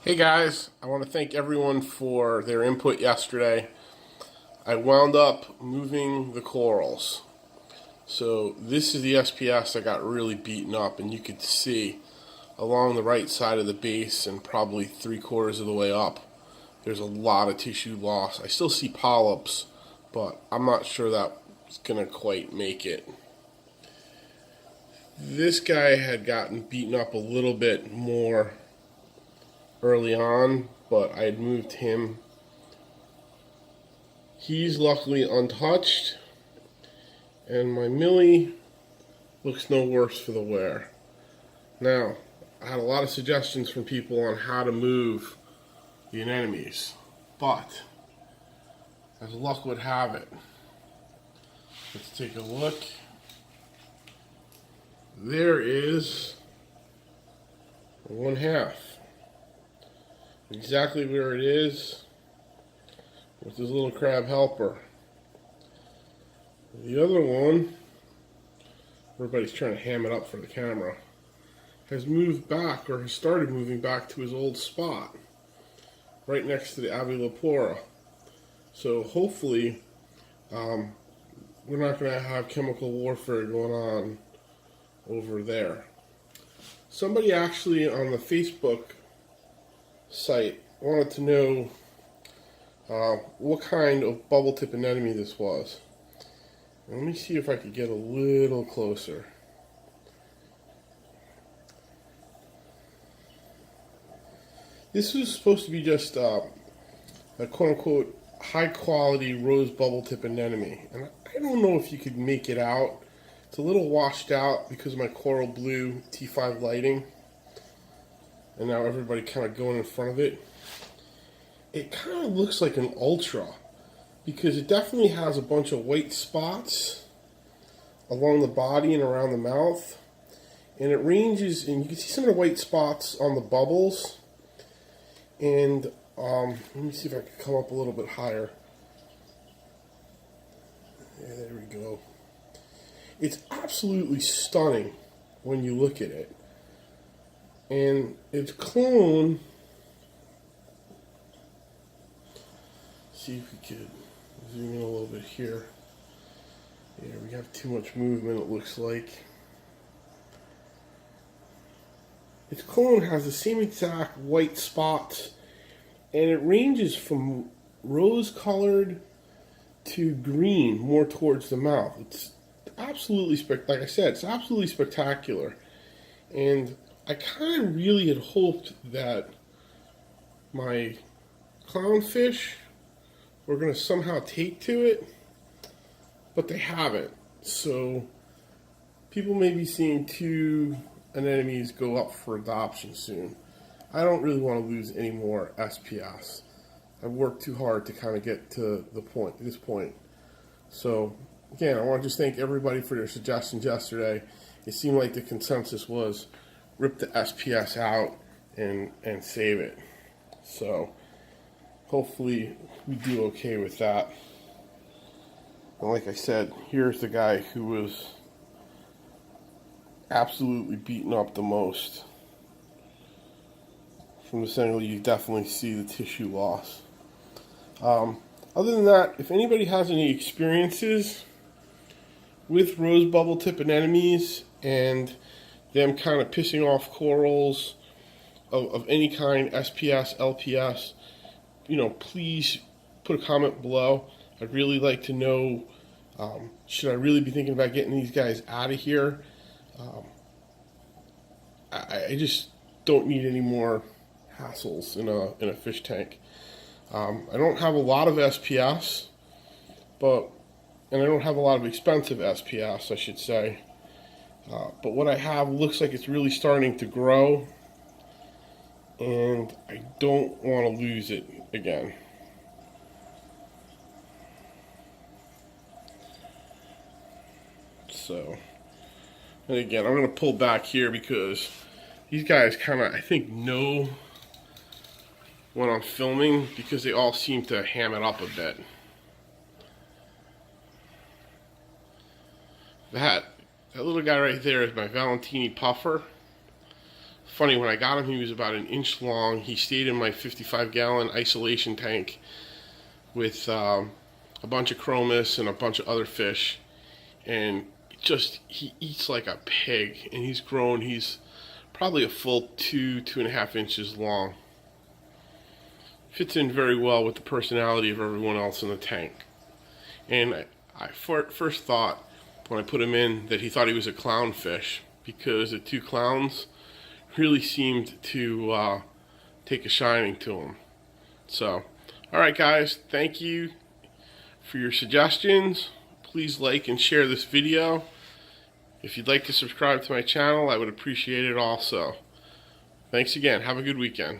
Hey guys, I want to thank everyone for their input yesterday. I wound up moving the corals. So this is the SPS that got really beaten up, and you could see along the right side of the base and probably 3/4 of the way up, there's a lot of tissue loss. I still see polyps, but I'm not sure that's going to quite make it. This guy had gotten beaten up a little bit more early on, but I had moved him. He's luckily untouched, and my Millie looks no worse for the wear. Now, I had a lot of suggestions from people on how to move the anemones, but as luck would have it, let's take a look. There is 1/2. Exactly where it is with this little crab helper. The other one, everybody's trying to ham it up for the camera, has moved back, or has started moving back to his old spot right next to the Avilepora. So hopefully we're not going to have chemical warfare going on over there. Somebody actually on the Facebook site wanted to know what kind of bubble tip anemone this was. Let me see if I could get a little closer. This was supposed to be just a quote-unquote high-quality rose bubble tip anemone, and I don't know if you could make it out. It's a little washed out because of my coral blue T5 lighting, and now everybody kind of going in front of it. It kind of looks like an ultra because it definitely has a bunch of white spots along the body and around the mouth, and it ranges, and you can see some of the white spots on the bubbles. And let me see if I can come up a little bit higher. Yeah, there we go. It's absolutely stunning when you look at it. And its clone, see if we could zoom in a little bit here. Yeah, we have too much movement, it looks like. Its clone has the same exact white spots, and it ranges from rose-colored to green, more towards the mouth. It's absolutely like I said, it's absolutely spectacular. And I kind of really had hoped that my clownfish were going to somehow take to it, but they haven't. So people may be seeing 2 anemones go up for adoption soon. I don't really want to lose any more SPS. I've worked too hard to kind of get to this point. So again, I want to just thank everybody for their suggestions yesterday. It seemed like the consensus was rip the SPS out and save it. So hopefully we do okay with that. And like I said, here's the guy who was absolutely beaten up the most. From this angle, you definitely see the tissue loss. Other than that, if anybody has any experiences with rose bubble tip anemones and them kind of pissing off corals of any kind, SPS, LPS, please put a comment below. I'd really like to know, should I really be thinking about getting these guys out of here? I just don't need any more hassles in a fish tank. I don't have a lot of SPS, and I don't have a lot of expensive SPS, I should say. But what I have looks like it's really starting to grow, and I don't want to lose it again. So, and again, I'm going to pull back here because these guys kind of, I think, know when I'm filming because they all seem to ham it up a bit. That little guy right there is my Valentini puffer. Funny, when I got him, he was about an inch long. He stayed in my 55-gallon isolation tank with a bunch of chromis and a bunch of other fish, and he eats like a pig, and he's grown. He's probably a full 2.5 inches long. Fits in very well with the personality of everyone else in the tank. And I first thought when I put him in that he thought he was a clownfish, because the two clowns really seemed to take a shining to him. So, alright guys, thank you for your suggestions. Please like and share this video. If you'd like to subscribe to my channel, I would appreciate it also. Thanks again. Have a good weekend.